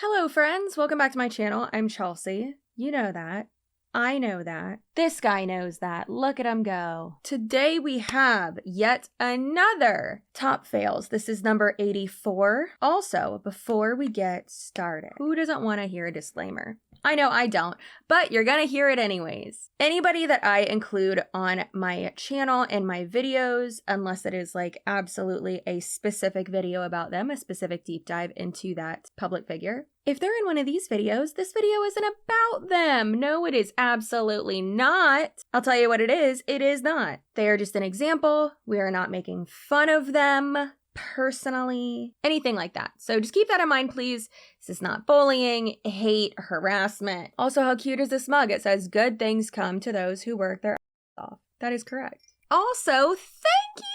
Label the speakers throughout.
Speaker 1: Hello friends, welcome back to my channel. I'm Chelsea. You know that. I know that. This guy knows that. Look at him go. Today we have yet another top fails. This is number 84. Also, before we get started, who doesn't want to hear a disclaimer? I know I don't, but you're gonna hear it anyways. Anybody that I include on my channel and my videos, unless it is like absolutely a specific video about them, a specific deep dive into that public figure, if they're in one of these videos, this video isn't about them. No, it is absolutely not. I'll tell you what it is not. They are just an example. We are not making fun of them personally, anything like that. So just keep that in mind, please. This is not bullying, hate, harassment. Also, how cute is this mug? It says, "Good things come to those who work their ass off." That is correct. Also, thank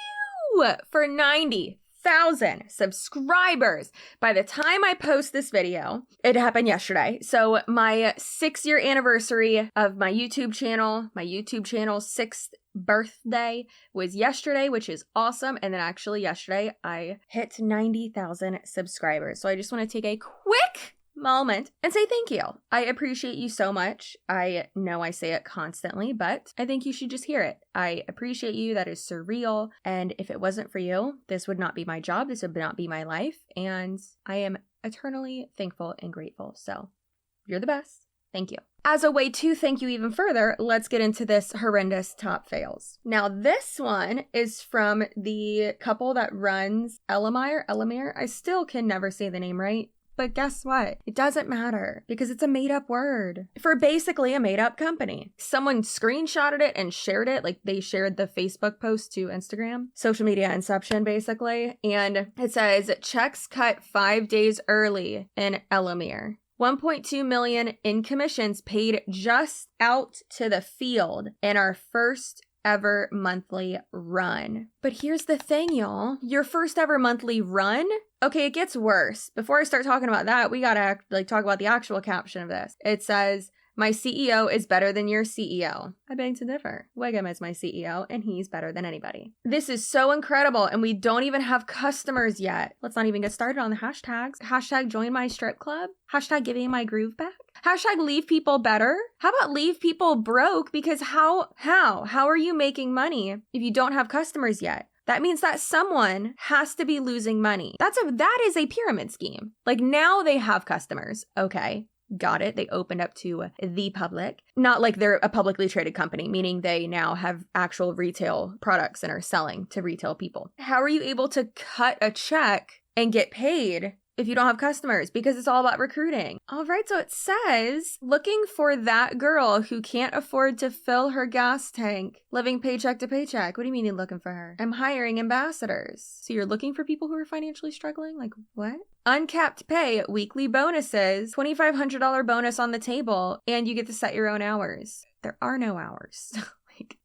Speaker 1: you for 90,000 subscribers. By the time I post this video, it happened yesterday. So my 6-year anniversary of my YouTube channel's 6th birthday was yesterday, which is awesome. And then actually yesterday I hit 90,000 subscribers. So I just want to take a quick moment and say thank you. I appreciate you so much. I know I say it constantly, but I think you should just hear it. I appreciate you. That is surreal. And if it wasn't for you, this would not be my job. This would not be my life. And I am eternally thankful and grateful. So you're the best. Thank you. As a way to thank you even further, let's get into this horrendous top fails. Now, this one is from the couple that runs Elamir. I still can never say the name right. But guess what? It doesn't matter because it's a made-up word for basically a made-up company. Someone screenshotted it and shared it. Like they shared the Facebook post to Instagram. Social media inception, basically. And it says, checks cut 5 days early in Elamir. 1.2 million in commissions paid just out to the field in our first ever monthly run. But here's the thing, y'all. Your first ever monthly run? Okay, it gets worse. Before I start talking about that, we gotta talk about the actual caption of this. It says, "My CEO is better than your CEO." I beg to differ. Wiggum is my CEO, and he's better than anybody. This is so incredible, and we don't even have customers yet. Let's not even get started on the hashtags. Hashtag join my strip club. Hashtag giving my groove back. Hashtag leave people better. How about leave people broke? Because how are you making money if you don't have customers yet? That means that someone has to be losing money. That is a pyramid scheme. Like now they have customers. Okay. Got it. They opened up to the public. Not like they're a publicly traded company, meaning they now have actual retail products and are selling to retail people. How are you able to cut a check and get paid if you don't have customers? Because it's all about recruiting. All right, so it says, looking for that girl who can't afford to fill her gas tank, living paycheck to paycheck. What do you mean you're looking for her? I'm hiring ambassadors. So you're looking for people who are financially struggling? Like what? Uncapped pay, weekly bonuses, $2,500 bonus on the table, and you get to set your own hours. There are no hours.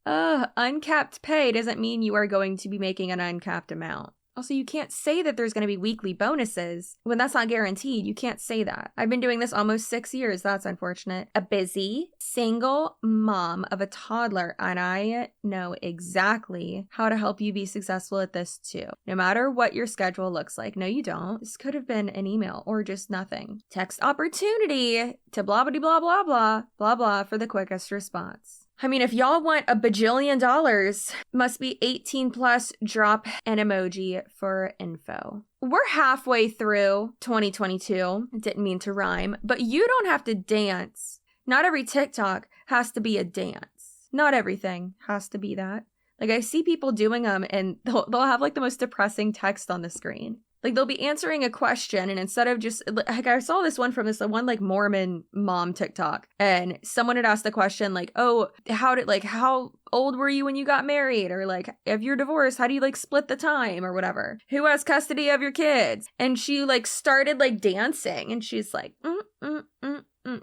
Speaker 1: Uncapped pay doesn't mean you are going to be making an uncapped amount. Also, you can't say that there's going to be weekly bonuses when that's not guaranteed. You can't say that. I've been doing this almost 6 years. That's unfortunate. A busy, single mom of a toddler, and I know exactly how to help you be successful at this too. No matter what your schedule looks like. No, you don't. This could have been an email or just nothing. Text opportunity to blah, blah, blah, blah, blah, blah, blah for the quickest response. I mean, if y'all want $1 bajillion, must be 18 plus, drop an emoji for info. We're halfway through 2022. I didn't mean to rhyme, but you don't have to dance. Not every TikTok has to be a dance. Not everything has to be that. Like I see people doing them and they'll have like the most depressing text on the screen. Like they'll be answering a question and instead of just like I saw this one from this one like Mormon mom TikTok and someone had asked the question like, oh, how old were you when you got married? Or like, if you're divorced, how do you like split the time or whatever? Who has custody of your kids? And she like started like dancing and she's like,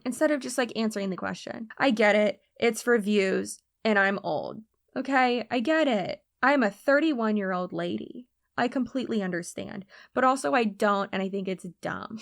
Speaker 1: instead of just like answering the question. I get it. It's for views and I'm old. Okay, I get it. I'm a 31-year-old lady. I completely understand, but also I don't, and I think it's dumb.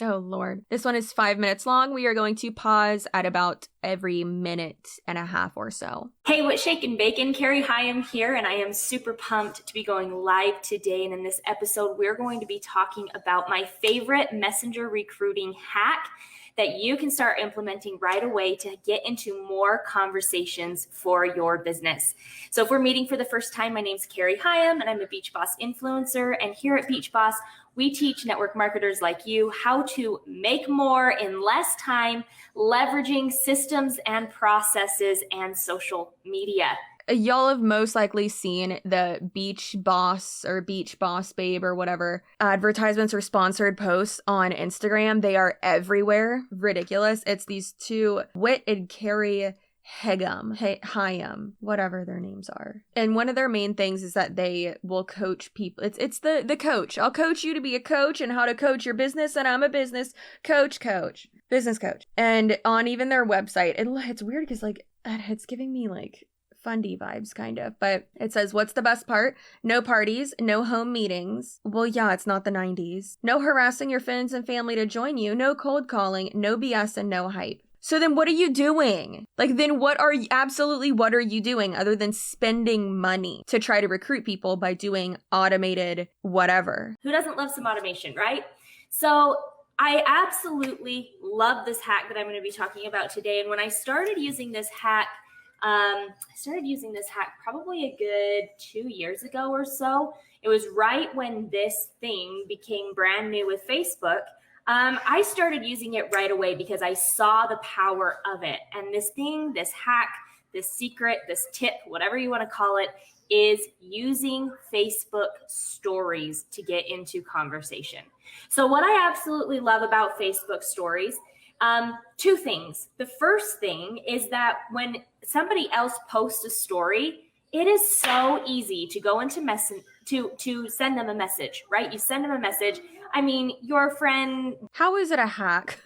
Speaker 1: Oh, Lord. This one is 5 minutes long. We are going to pause at about every minute and a half or so.
Speaker 2: Hey, what's shaking bacon? Carrie Hyam here, and I am super pumped to be going live today. And in this episode, we're going to be talking about my favorite messenger recruiting hack that you can start implementing right away to get into more conversations for your business. So if we're meeting for the first time, my name's Carrie Hyam, and I'm a Beach Boss influencer. And here at Beach Boss, we teach network marketers like you how to make more in less time, leveraging systems and processes and social media.
Speaker 1: Y'all have most likely seen the Beach Boss or Beach Boss Babe or whatever advertisements or sponsored posts on Instagram. They are everywhere. Ridiculous. It's these two, Whit and Carrie Hyam, whatever their names are. And one of their main things is that they will coach people. It's the coach. I'll coach you to be a coach and how to coach your business, and I'm a business coach, business coach. And on even their website, it's weird because like it's giving me like fundy vibes kind of, but it says, what's the best part? No parties, no home meetings. Well, yeah, it's not the 90s. No harassing your friends and family to join you, no cold calling, no BS, and no hype. So then what are you doing? Like, then what are you doing other than spending money to try to recruit people by doing automated whatever?
Speaker 2: Who doesn't love some automation, right? So I absolutely love this hack that I'm going to be talking about today. And when I started using this hack, probably a good 2 years ago or so. It was right when this thing became brand new with Facebook. I started using it right away because I saw the power of it. And this thing, this hack, this secret, this tip, whatever you want to call it, is using Facebook stories to get into conversation. So what I absolutely love about Facebook stories, two things. The first thing is that when somebody else posts a story, it is so easy to go into to send them a message, right? You send them a message. I mean, your friend.
Speaker 1: How is it a hack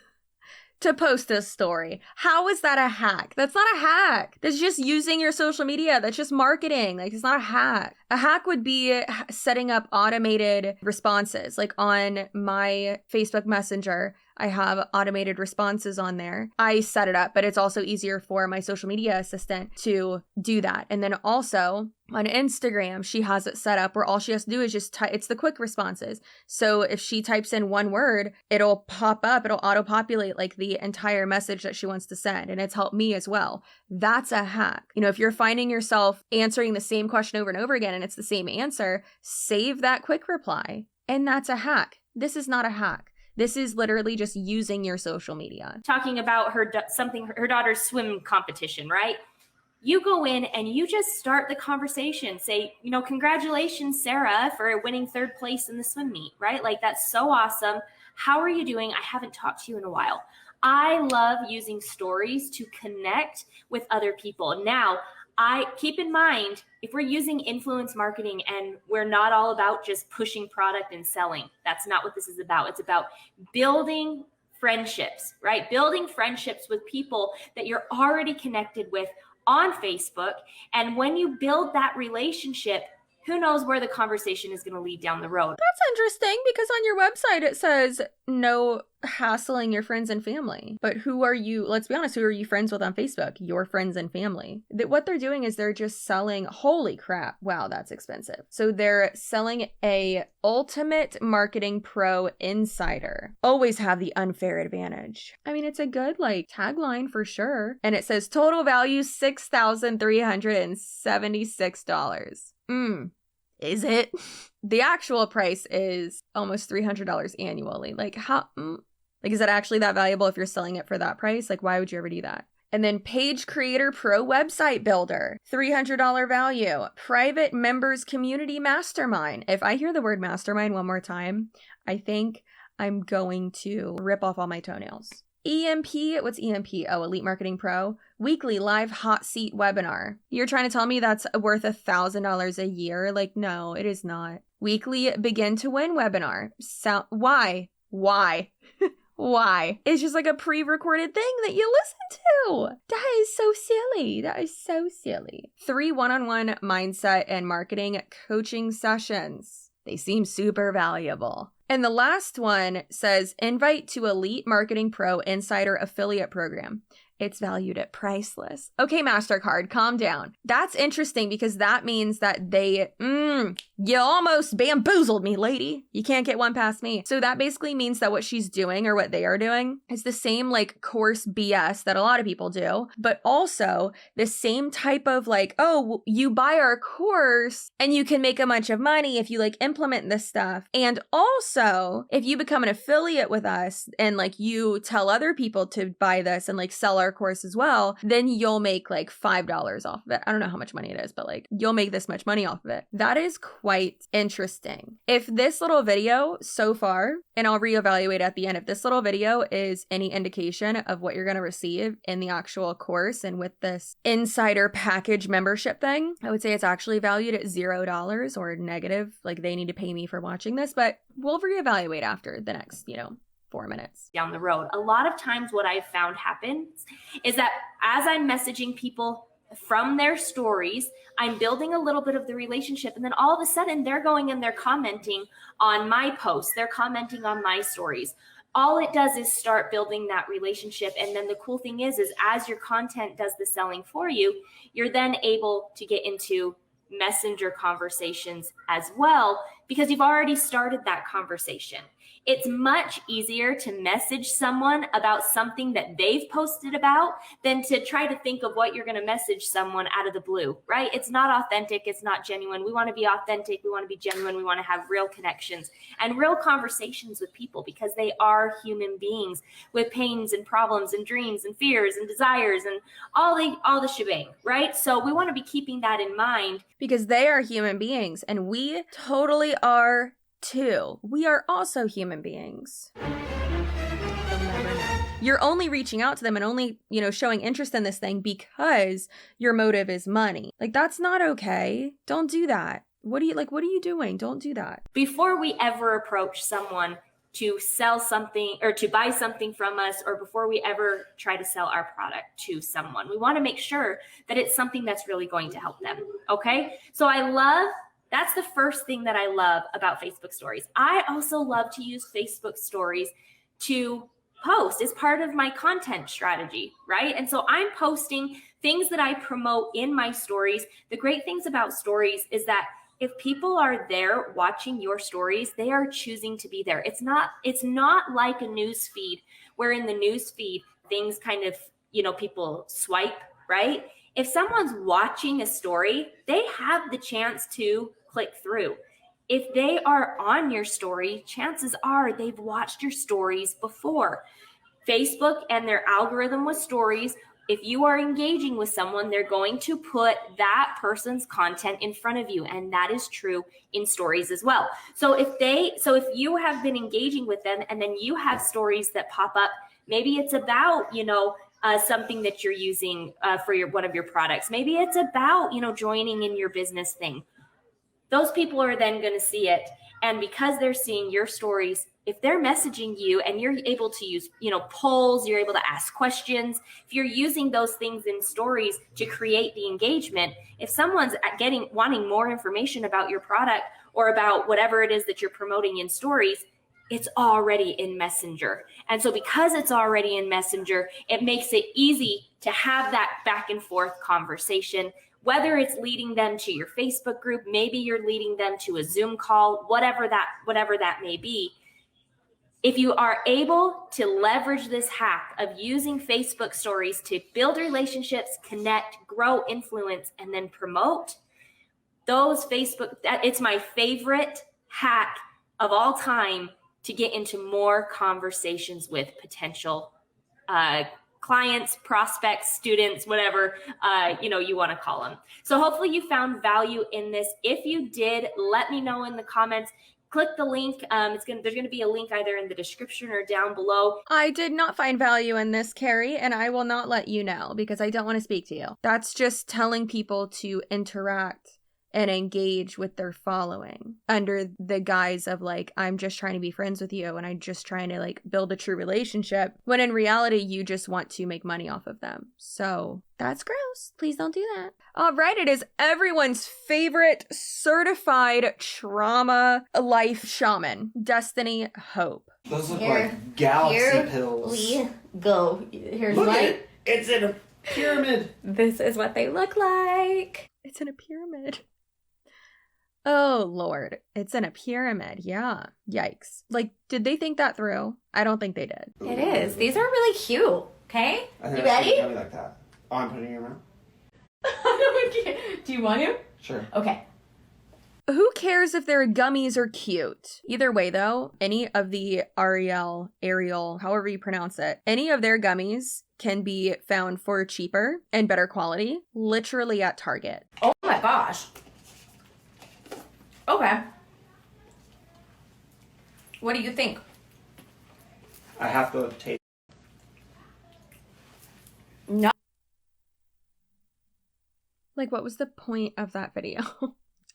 Speaker 1: to post a story? How is that a hack? That's not a hack. That's just using your social media. That's just marketing. Like, it's not a hack. A hack would be setting up automated responses. Like on my Facebook Messenger, I have automated responses on there. I set it up, but it's also easier for my social media assistant to do that. And then also on Instagram, she has it set up where all she has to do is just type. It's the quick responses. So if she types in one word, it'll pop up, it'll auto-populate like the entire message that she wants to send. And it's helped me as well. That's a hack. You know, if you're finding yourself answering the same question over and over again and it's the same answer, save that quick reply. And that's a hack. This is not a hack. This is literally just using your social media.
Speaker 2: Talking about her daughter's swim competition, right? You go in and you just start the conversation. Say, you know, congratulations, Sarah, for winning third place in the swim meet, right? Like, that's so awesome. How are you doing? I haven't talked to you in a while. I love using stories to connect with other people. Now, I keep in mind, if we're using influence marketing and we're not all about just pushing product and selling, that's not what this is about. It's about building friendships, right? Building friendships with people that you're already connected with on Facebook. And when you build that relationship, who knows where the conversation is going to lead down the road.
Speaker 1: That's interesting because on your website it says no hassling your friends and family. But who are you? Let's be honest, who are you friends with on Facebook? Your friends and family. What they're doing is they're just selling, holy crap, wow, that's expensive. So they're selling a Ultimate Marketing Pro Insider. Always have the unfair advantage. I mean, it's a good like tagline for sure. And it says total value $6,376. Is it? The actual price is almost $300 annually. Like, how? Like, is that actually that valuable if you're selling it for that price? Like, why would you ever do that? And then Page Creator Pro Website Builder, $300 value. Private Members Community Mastermind. If I hear the word mastermind one more time, I think I'm going to rip off all my toenails. EMP, what's EMP? Oh, Elite Marketing Pro. Weekly live hot seat webinar. You're trying to tell me that's worth $1,000 a year? Like, no, it is not. Weekly begin to win webinar. Why? Why? Why? It's just like a pre-recorded thing that you listen to. That is so silly. That is so silly. 3 one-on-one mindset and marketing coaching sessions. They seem super valuable. And the last one says, invite to Elite Marketing Pro Insider Affiliate Program. It's valued at priceless. Okay, MasterCard, calm down. That's interesting because that means that you almost bamboozled me, lady. You can't get one past me. So that basically means that what she's doing or what they are doing is the same like course BS that a lot of people do, but also the same type of like, oh, you buy our course and you can make a bunch of money if you like implement this stuff. And also, if you become an affiliate with us and like you tell other people to buy this and like sell our course as well, then you'll make like $5 off of it. I don't know how much money it is, but like you'll make this much money off of it. That is quite interesting. If this little video so far, and I'll reevaluate at the end, if this little video is any indication of what you're going to receive in the actual course and with this insider package membership thing, I would say it's actually valued at $0 or negative. Like they need to pay me for watching this, but we'll reevaluate after the next, 4 minutes
Speaker 2: down the road. A lot of times what I've found happens is that as I'm messaging people from their stories, I'm building a little bit of the relationship, and then all of a sudden they're going and they're commenting on my posts, they're commenting on my stories. All it does is start building that relationship. And then the cool thing is as your content does the selling for you, you're then able to get into messenger conversations as well, because you've already started that conversation. It's much easier to message someone about something that they've posted about than to try to think of what you're going to message someone out of the blue, right? It's not authentic. It's not genuine. We want to be authentic. We want to be genuine. We want to have real connections and real conversations with people because they are human beings with pains and problems and dreams and fears and desires and all the shebang, right? So we want to be keeping that in mind.
Speaker 1: Because they are human beings and we totally are too. We are also human beings. You're only reaching out to them and only, showing interest in this thing because your motive is money. Like, that's not okay. Don't do that. What are you doing? Don't do that.
Speaker 2: Before we ever approach someone to sell something or to buy something from us, or before we ever try to sell our product to someone, we want to make sure that it's something that's really going to help them. Okay. So that's the first thing that I love about Facebook stories. I also love to use Facebook stories to post as part of my content strategy, right? And so I'm posting things that I promote in my stories. The great things about stories is that if people are there watching your stories, they are choosing to be there. It's not like a news feed where in the news feed things kind of, people swipe, right? If someone's watching a story, they have the chance to click through. If they are on your story, chances are they've watched your stories before. Facebook and their algorithm with stories, if you are engaging with someone, they're going to put that person's content in front of you. And that is true in stories as well. So if you have been engaging with them and then you have stories that pop up, maybe it's about, something that you're using for one of your products. Maybe it's about, joining in your business thing. Those people are then going to see it. And because they're seeing your stories, if they're messaging you and you're able to use, polls, you're able to ask questions, if you're using those things in stories to create the engagement, if someone's wanting more information about your product or about whatever it is that you're promoting in stories, it's already in Messenger. And so because it's already in Messenger, it makes it easy to have that back and forth conversation. Whether it's leading them to your Facebook group, maybe you're leading them to a Zoom call, whatever that may be. If you are able to leverage this hack of using Facebook stories to build relationships, connect, grow influence, and then promote it's my favorite hack of all time to get into more conversations with potential clients, prospects, students, whatever, you want to call them. So hopefully you found value in this. If you did, let me know in the comments. Click the link. There's going to be a link either in the description or down below.
Speaker 1: I did not find value in this, Carrie, and I will not let you know because I don't want to speak to you. That's just telling people to interact and engage with their following under the guise of like, I'm just trying to be friends with you and I'm just trying to like build a true relationship, when in reality you just want to make money off of them. So that's gross. Please don't do that. All right, it is everyone's favorite certified trauma life shaman, Destiny Hope.
Speaker 3: Those look like galaxy pills.
Speaker 1: We go. Here's
Speaker 3: Look
Speaker 1: my.
Speaker 3: at it. It's in a pyramid.
Speaker 1: This is what they look like. It's in a pyramid. Oh, Lord. It's in a pyramid. Yeah. Yikes. Like, did they think that through? I don't think they did.
Speaker 4: It is. These are really cute. Okay?
Speaker 3: You
Speaker 4: ready?
Speaker 3: Tell me like that. Oh, I'm putting it in your mouth?
Speaker 4: Do you want to?
Speaker 3: Sure.
Speaker 4: Okay.
Speaker 1: Who cares if their gummies are cute? Either way, though, any of the Ariel, however you pronounce it, any of their gummies can be found for cheaper and better quality, literally at Target.
Speaker 4: Oh my gosh. Okay. What do you think?
Speaker 3: I have to taste.
Speaker 4: No.
Speaker 1: Like, what was the point of that video?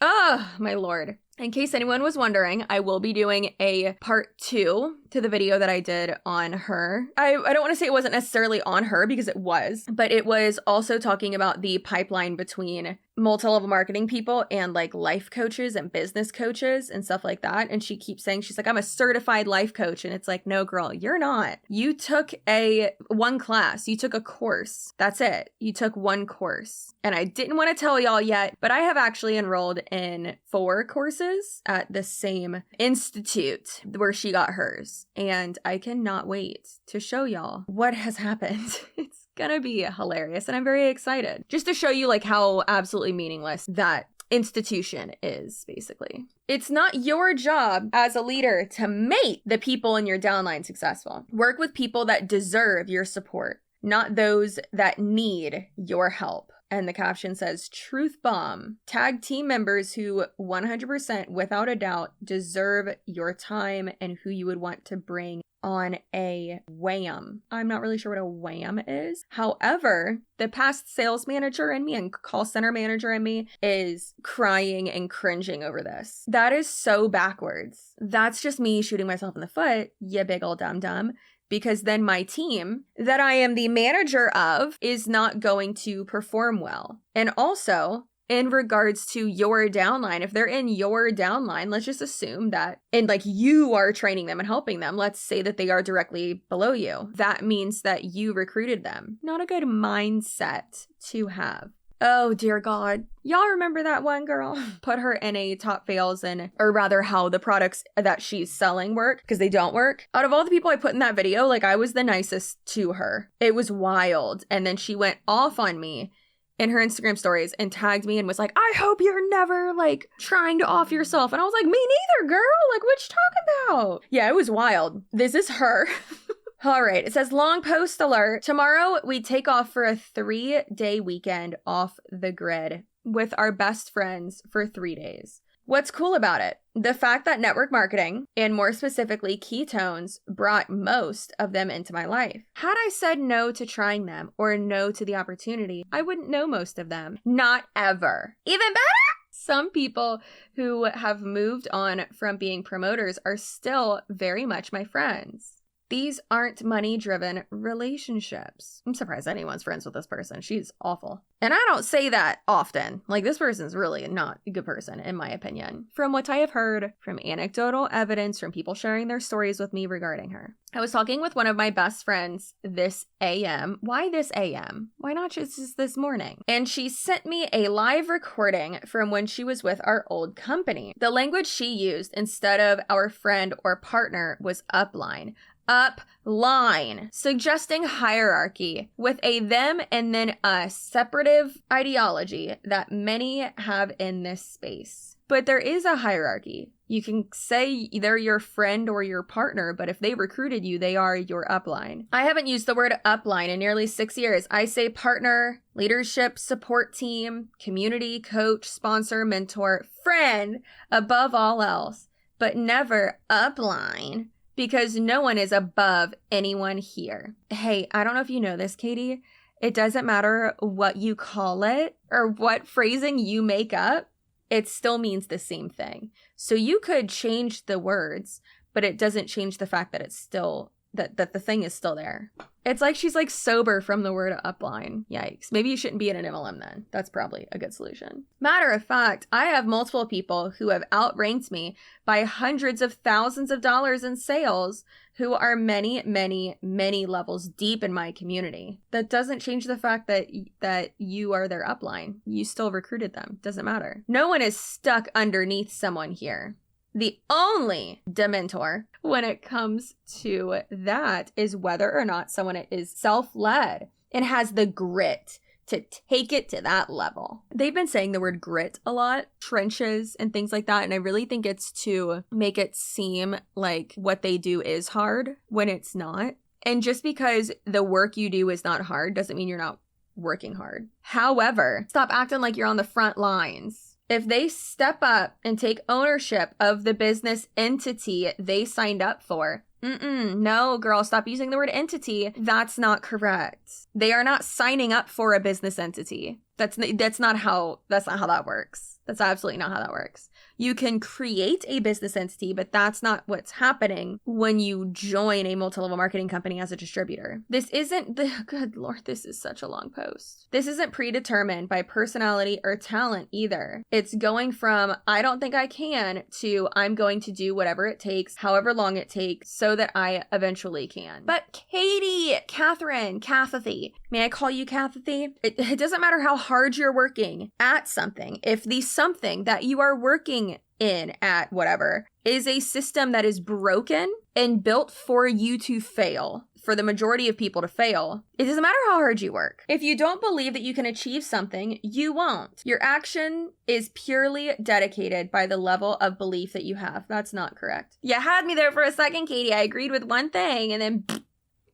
Speaker 1: Oh, my Lord. In case anyone was wondering, I will be doing a part 2 to the video that I did on her. I don't want to say it wasn't necessarily on her because it was, but it was also talking about the pipeline between multi-level marketing people and like life coaches and business coaches and stuff like that. And she keeps saying, she's like, I'm a certified life coach. And it's like, no, girl, you're not. You took one class. You took a course. That's it. You took one course. And I didn't want to tell y'all yet, but I have actually enrolled in 4 courses at the same institute where she got hers. And I cannot wait to show y'all what has happened. It's gonna be hilarious and I'm very excited just to show you like how absolutely meaningless that institution is, basically. It's not your job as a leader to make the people in your downline successful. Work with people that deserve your support, not those that need your help. And the caption says, truth bomb. Tag team members who 100% without a doubt deserve your time and who you would want to bring on a wham. I'm not really sure what a wham is. However, the past sales manager in me and call center manager in me is crying and cringing over this. That is so backwards. That's just me shooting myself in the foot, you big old dum-dum. Because then my team that I am the manager of is not going to perform well. And also, in regards to your downline, if they're in your downline, let's just assume that, and like you are training them and helping them, let's say that they are directly below you. That means that you recruited them. Not a good mindset to have. Oh, dear God. Y'all remember that one girl? Put her in a top fails or rather how the products that she's selling work, because they don't work. Out of all the people I put in that video, like I was the nicest to her. It was wild. And then she went off on me in her Instagram stories and tagged me and was like, I hope you're never like trying to off yourself. And I was like, me neither, girl. Like, what you talking about? Yeah, it was wild. This is her. All right, it says long post alert. Tomorrow we take off for a 3-day weekend off the grid with our best friends for 3 days. What's cool about it? The fact that network marketing, and more specifically ketones, brought most of them into my life. Had I said no to trying them or no to the opportunity, I wouldn't know most of them. Not ever. Even better? Some people who have moved on from being promoters are still very much my friends. These aren't money-driven relationships. I'm surprised anyone's friends with this person. She's awful. And I don't say that often. Like, this person's really not a good person, in my opinion. From what I have heard, from anecdotal evidence, from people sharing their stories with me regarding her. I was talking with one of my best friends this AM. Why this AM? Why not just this morning? And she sent me a live recording from when she was with our old company. The language she used instead of our friend or partner was upline. Upline, suggesting hierarchy with a them and then us separative ideology that many have in this space. But there is a hierarchy. You can say they're your friend or your partner, but if they recruited you, they are your upline. I haven't used the word upline in nearly 6 years. I say partner, leadership, support team, community, coach, sponsor, mentor, friend, above all else, but never upline. Because no one is above anyone here. Hey, I don't know if you know this, Katie. It doesn't matter what you call it or what phrasing you make up. it still means the same thing. So you could change the words, but it doesn't change the fact that it's still, that the thing is still there. It's like she's like sober from the word upline. Yikes. Maybe you shouldn't be in an MLM then. That's probably a good solution. Matter of fact, I have multiple people who have outranked me by hundreds of thousands of dollars in sales who are many, many, many levels deep in my community. That doesn't change the fact that you are their upline. You still recruited them. Doesn't matter. No one is stuck underneath someone here. The only dementor when it comes to that is whether or not someone is self-led and has the grit to take it to that level. They've been saying the word grit a lot, trenches and things like that, and I really think it's to make it seem like what they do is hard when it's not. And just because the work you do is not hard doesn't mean you're not working hard. However, stop acting like you're on the front lines. If they step up and take ownership of the business entity they signed up for, no, girl, stop using the word entity. That's not correct. They are not signing up for a business entity. That's not how that works. That's absolutely not how that works. You can create a business entity, but that's not what's happening when you join a multi-level marketing company as a distributor. This isn't good Lord, this is such a long post. This isn't predetermined by personality or talent either. It's going from, I don't think I can, to I'm going to do whatever it takes, however long it takes, so that I eventually can. But Katie, Catherine, Kathy, may I call you Kathy? It doesn't matter how hard you're working at something. If the something that you are working in at whatever is a system that is broken and built for you to fail, for the majority of people to fail, it doesn't matter how hard you work. If you don't believe that you can achieve something, you won't. Your action is purely dedicated by the level of belief that you have. That's not correct. You had me there for a second, Katie. I agreed with one thing and then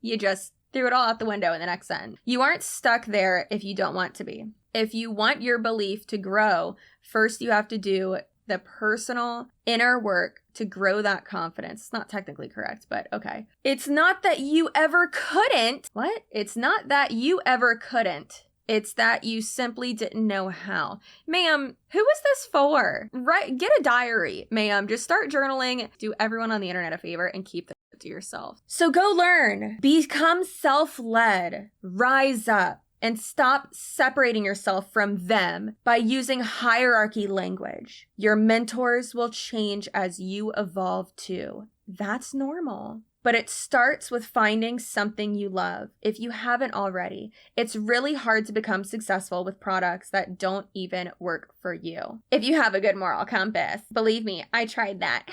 Speaker 1: you just threw it all out the window in the next sentence. You aren't stuck there if you don't want to be. If you want your belief to grow, first you have to do the personal inner work to grow that confidence. It's not technically correct, but okay. It's not that you ever couldn't. What? It's not that you ever couldn't. It's that you simply didn't know how. Ma'am, who is this for? Right? Get a diary, ma'am. Just start journaling. Do everyone on the internet a favor and keep this to yourself. So go learn. Become self-led. Rise up. And stop separating yourself from them by using hierarchy language. Your mentors will change as you evolve too. That's normal. But it starts with finding something you love. If you haven't already, it's really hard to become successful with products that don't even work for you. If you have a good moral compass, believe me, I tried that.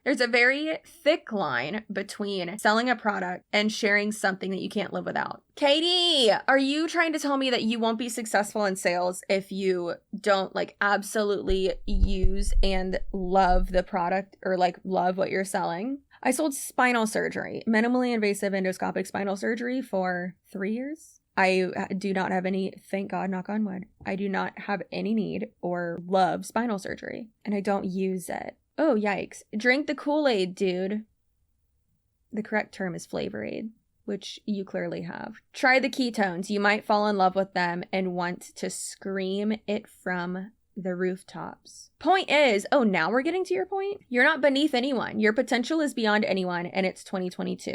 Speaker 1: There's a very thick line between selling a product and sharing something that you can't live without. Katie, are you trying to tell me that you won't be successful in sales if you don't absolutely use and love the product or love what you're selling? I sold spinal surgery, minimally invasive endoscopic spinal surgery for 3 years. I do not have any, thank God, knock on wood, I do not have any need or love spinal surgery, and I don't use it. Oh, yikes. Drink the Kool-Aid, dude. The correct term is Flavor Aid, which you clearly have. Try the ketones. You might fall in love with them and want to scream it from the rooftops. Point is, now we're getting to your point. You're not beneath anyone. Your potential is beyond anyone, and it's 2022.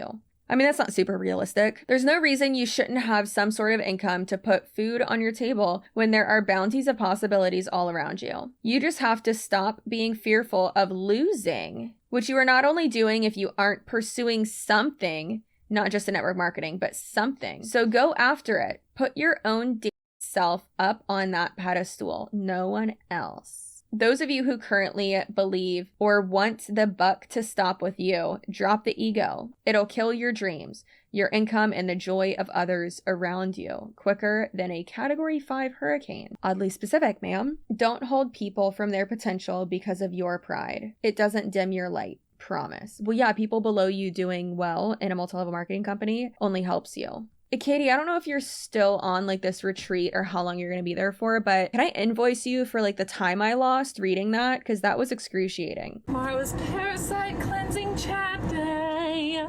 Speaker 1: I mean, that's not super realistic. There's no reason you shouldn't have some sort of income to put food on your table when there are bounties of possibilities all around you. You just have to stop being fearful of losing, which you are not only doing if you aren't pursuing something, not just in network marketing, but something. So go after it. Put your own self up on that pedestal, no one else. Those of you who currently believe or want the buck to stop with you, drop the ego. It'll kill your dreams, your income, and the joy of others around you quicker than a Category 5 hurricane. Oddly specific, ma'am. Don't hold people from their potential because of your pride. It doesn't dim your light. Promise. Well, yeah, people below you doing well in a multi-level marketing company only helps you. Katie, I don't know if you're still on this retreat or how long you're going to be there for, but can I invoice you for the time I lost reading that? Because that was excruciating.
Speaker 5: Tomorrow is Parasite Cleansing Chat Day.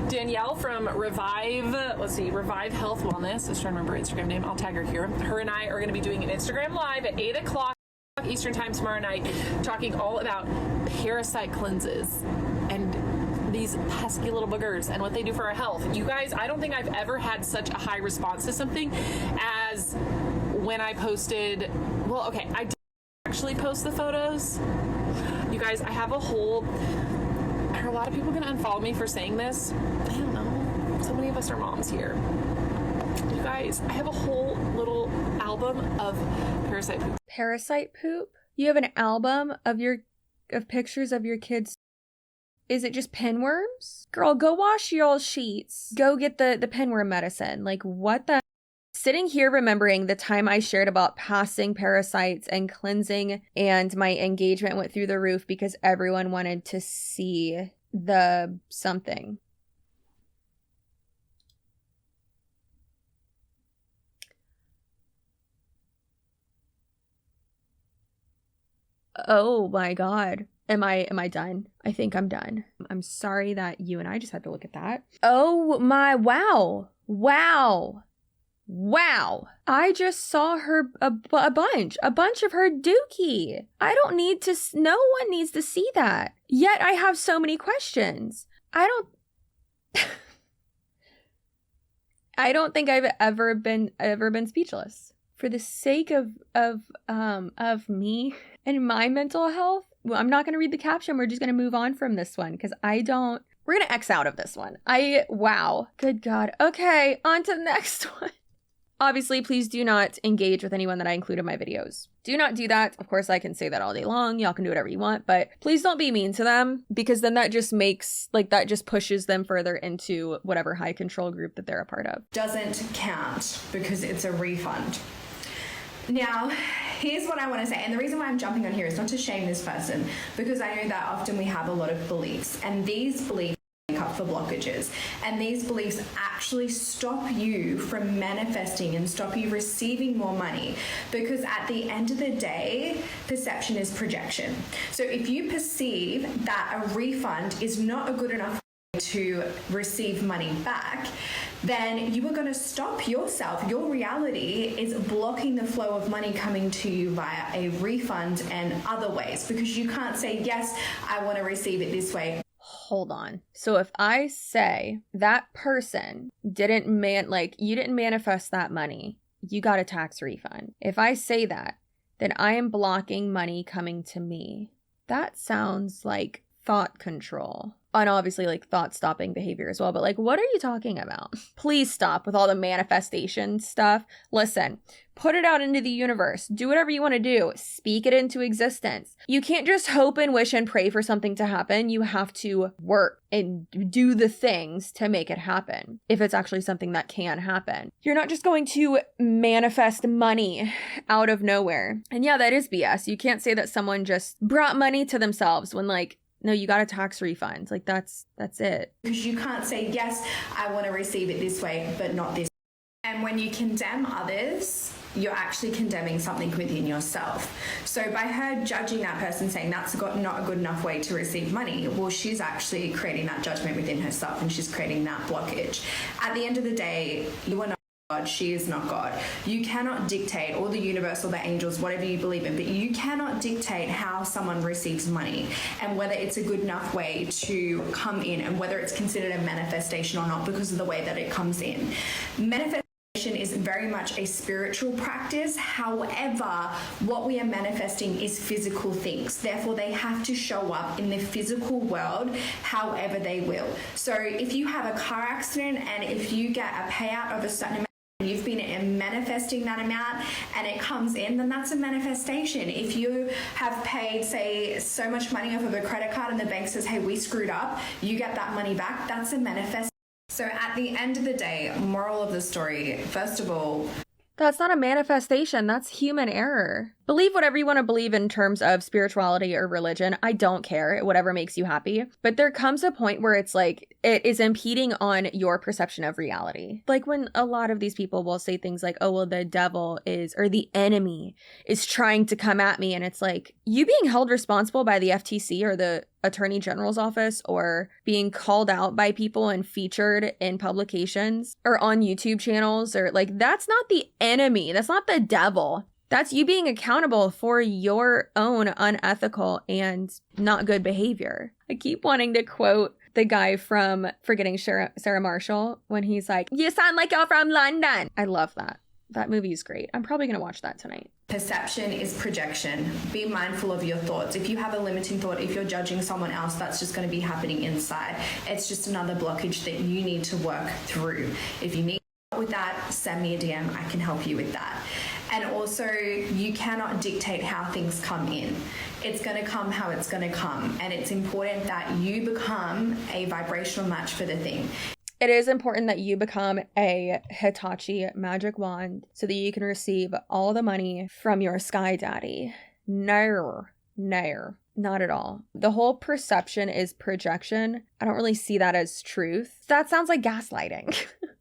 Speaker 5: Danielle from Revive Health Wellness. I was trying to remember her Instagram name. I'll tag her here. Her and I are going to be doing an Instagram Live at 8 o'clock o'clock Eastern time tomorrow night, talking all about parasite cleanses and these pesky little boogers and what they do for our health. You guys, I don't think I've ever had such a high response to something as when I posted, well, okay, I did actually post the photos. You guys, I have a whole, are a lot of people gonna unfollow me for saying this? I don't know. So many of us are moms here. You guys, I have a whole little album of parasite poop.
Speaker 1: Parasite poop? You have an album of pictures of your kids. Is it just pinworms? Girl, go wash your sheets. Go get the pinworm medicine. Like, what the? Sitting here remembering the time I shared about passing parasites and cleansing, and my engagement went through the roof because everyone wanted to see the something. Oh my God. Am I done? I think I'm done. I'm sorry that you and I just had to look at that. Oh my, wow. Wow. Wow. I just saw her a bunch of her dookie. I don't need to, no one needs to see that. Yet I have so many questions. I don't think I've ever been speechless. For the sake of me and my mental health, well, I'm not going to read the caption. We're just going to move on from this one because we're going to X out of this one. Wow. Good God. Okay, on to the next one. Obviously, please do not engage with anyone that I include in my videos. Do not do that. Of course, I can say that all day long. Y'all can do whatever you want, but please don't be mean to them because then that just pushes them further into whatever high control group that they're a part of.
Speaker 6: Doesn't count because it's a refund. Now, here's what I want to say, and the reason why I'm jumping on here is not to shame this person, because I know that often we have a lot of beliefs, and these beliefs make up for blockages, and these beliefs actually stop you from manifesting and stop you receiving more money, because at the end of the day, perception is projection. So if you perceive that a refund is not a good enough to receive money back, then you are going to stop yourself. Your reality is blocking the flow of money coming to you via a refund and other ways, because you can't say, yes, I want to receive it this way.
Speaker 1: Hold on. So if I say that person you didn't manifest that money, you got a tax refund. If I say that, then I am blocking money coming to me. That sounds like thought control. And obviously like thought stopping behavior as well. But like, what are you talking about? Please stop with all the manifestation stuff. Listen, put it out into the universe. Do whatever you want to do. Speak it into existence. You can't just hope and wish and pray for something to happen. You have to work and do the things to make it happen. If it's actually something that can happen. You're not just going to manifest money out of nowhere. And yeah, that is BS. You can't say that someone just brought money to themselves when like, no, you got a tax refund. Like that's it.
Speaker 6: Because you can't say, yes, I want to receive it this way, but not this. And when you condemn others, you're actually condemning something within yourself. So by her judging that person, saying that's not a good enough way to receive money, well, she's actually creating that judgment within herself, and she's creating that blockage. At the end of the day, you are not God, she is not God. You cannot dictate, or the universe or the angels, whatever you believe in, but you cannot dictate how someone receives money and whether it's a good enough way to come in and whether it's considered a manifestation or not because of the way that it comes in. Manifestation is very much a spiritual practice. However, what we are manifesting is physical things. Therefore, they have to show up in the physical world however they will. So if you have a car accident and if you get a payout of a certain amount, you've been manifesting that amount and it comes in, then that's a manifestation. If you have paid, say, so much money off of a credit card and the bank says, hey, we screwed up, you get that money back, that's a manifestation. So at the end of the day, moral of the story, first of all,
Speaker 1: that's not a manifestation. That's human error. Believe whatever you want to believe in terms of spirituality or religion. I don't care, whatever makes you happy. But there comes a point where it's like, it is impeding on your perception of reality. Like when a lot of these people will say things like, oh, well, the devil is, or the enemy is trying to come at me. And it's like, you being held responsible by the FTC or the Attorney General's office, or being called out by people and featured in publications or on YouTube channels, or like, that's not the enemy. That's not the devil. That's you being accountable for your own unethical and not good behavior. I keep wanting to quote the guy from Forgetting Sarah Marshall when he's like, "You sound like you're from London." I love that. That movie is great. I'm probably going to watch that tonight.
Speaker 6: Perception is projection. Be mindful of your thoughts. If you have a limiting thought, if you're judging someone else, that's just going to be happening inside. It's just another blockage that you need to work through. If you need help with that, send me a DM. I can help you with that. And also, you cannot dictate how things come in. It's going to come how it's going to come. And it's important that you become a vibrational match for the thing.
Speaker 1: It is important that you become a Hitachi magic wand so that you can receive all the money from your sky daddy. No, not at all. The whole perception is projection. I don't really see that as truth. That sounds like gaslighting,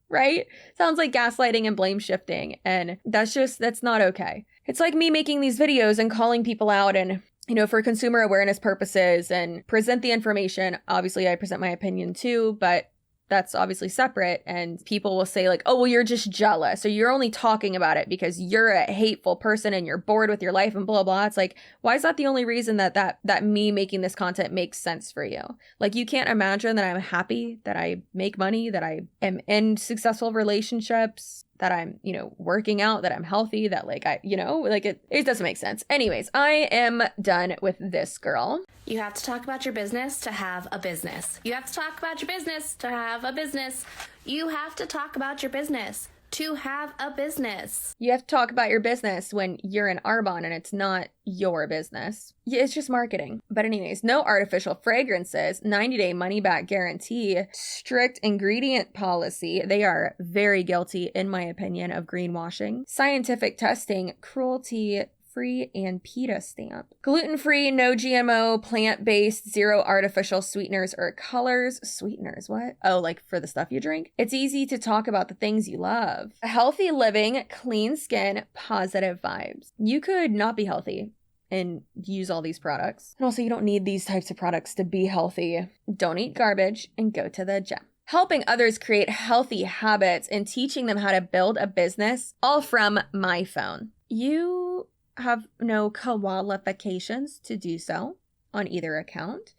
Speaker 1: right? Sounds like gaslighting and blame shifting. And that's not okay. It's like me making these videos and calling people out and, you know, for consumer awareness purposes and present the information. Obviously, I present my opinion too, but that's obviously separate, and people will say like, oh, well, you're just jealous, or you're only talking about it because you're a hateful person and you're bored with your life and blah, blah. It's like, why is that the only reason that me making this content makes sense for you? Like, you can't imagine that I'm happy, that I make money, that I am in successful relationships, that I'm, you know, working out, that I'm healthy, that like, it doesn't make sense. Anyways, I am done with this girl.
Speaker 7: You have to talk about your business to have a business. You have to talk about your business to have a business. You have to talk about your business to have a business.
Speaker 1: You have to talk about your business when you're in Arbonne and it's not your business. Yeah, it's just marketing. But anyways, no artificial fragrances, 90-day money-back guarantee, strict ingredient policy. They are very guilty, in my opinion, of greenwashing. Scientific testing, cruelty free and PETA stamp. Gluten-free, no GMO, plant-based, zero artificial sweeteners or colors. Sweeteners, what? Oh, like for the stuff you drink? It's easy to talk about the things you love. Healthy living, clean skin, positive vibes. You could not be healthy and use all these products. And also, you don't need these types of products to be healthy. Don't eat garbage and go to the gym. Helping others create healthy habits and teaching them how to build a business, all from my phone. You have no qualifications to do so on either account.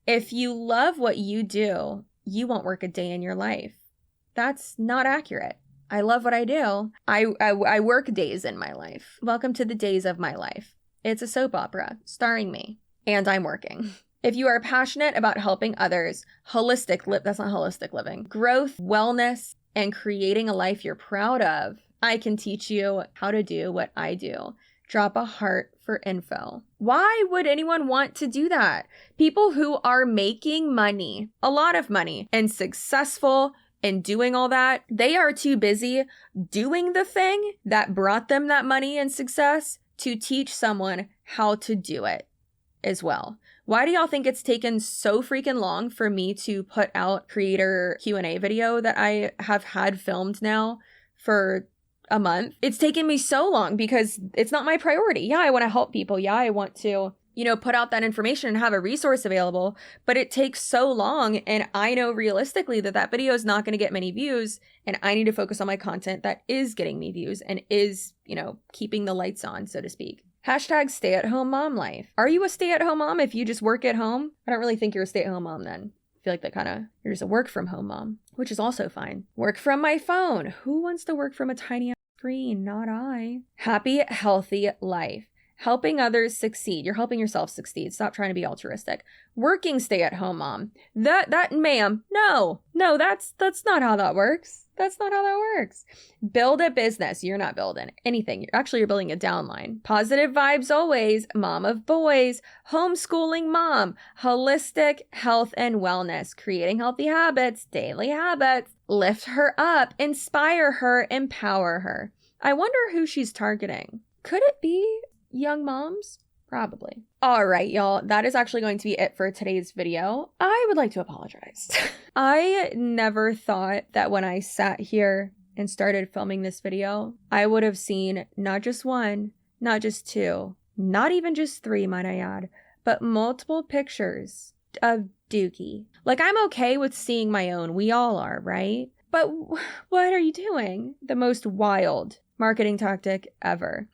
Speaker 1: If you love what you do, you won't work a day in your life. That's not accurate. I love what I do. I work days in my life. Welcome to the days of my life. It's a soap opera starring me, and I'm working. If you are passionate about helping others, that's not holistic living, growth, wellness, and creating a life you're proud of, I can teach you how to do what I do. Drop a heart for info. Why would anyone want to do that? People who are making money, a lot of money, and successful and doing all that, they are too busy doing the thing that brought them that money and success to teach someone how to do it as well. Why do y'all think it's taken so freaking long for me to put out creator Q&A video that I have had filmed now for a month? It's taken me so long because it's not my priority. Yeah, I want to help people. Yeah, I want to, put out that information and have a resource available, but it takes so long. And I know realistically that video is not going to get many views, and I need to focus on my content that is getting me views and is, keeping the lights on, so to speak. Hashtag stay-at-home mom life. Are you a stay-at-home mom if you just work at home? I don't really think you're a stay-at-home mom then. I feel like you're just a work-from-home mom, which is also fine. Work from my phone. Who wants to work from a tiny screen? Not I. Happy, healthy life. Helping others succeed. You're helping yourself succeed. Stop trying to be altruistic. Working stay-at-home mom. That ma'am. No, that's not how that works. That's not how that works. Build a business. You're not building anything. You're building a downline. Positive vibes always. Mom of boys. Homeschooling mom. Holistic health and wellness. Creating healthy habits. Daily habits. Lift her up. Inspire her. Empower her. I wonder who she's targeting. Could it be young moms? Probably. All right, y'all. That is actually going to be it for today's video. I would like to apologize. I never thought that when I sat here and started filming this video, I would have seen not just one, not just two, not even just three, might I add, but multiple pictures of Dookie. Like, I'm okay with seeing my own. We all are, right? But what are you doing? The most wild marketing tactic ever.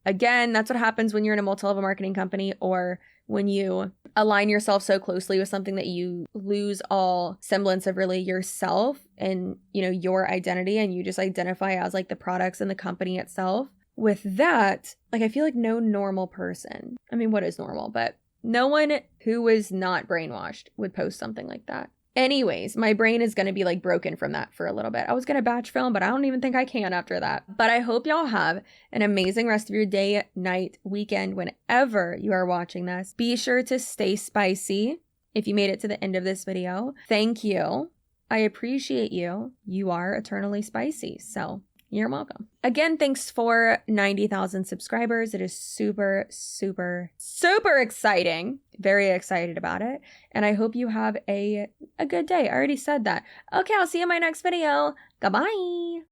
Speaker 1: Again, that's what happens when you're in a multi-level marketing company, or when you align yourself so closely with something that you lose all semblance of really yourself and, you know, your identity, and you just identify as like the products and the company itself. With that, like, I feel like no normal person, I mean, what is normal? But no one who is not brainwashed would post something like that. Anyways, my brain is going to be like broken from that for a little bit. I was going to batch film, but I don't even think I can after that. But I hope y'all have an amazing rest of your day, night, weekend, whenever you are watching this. Be sure to stay spicy if you made it to the end of this video. Thank you. I appreciate you. You are eternally spicy. So you're welcome. Again, thanks for 90,000 subscribers. It is super, super, super exciting. Very excited about it. And I hope you have a good day. I already said that. Okay, I'll see you in my next video. Goodbye.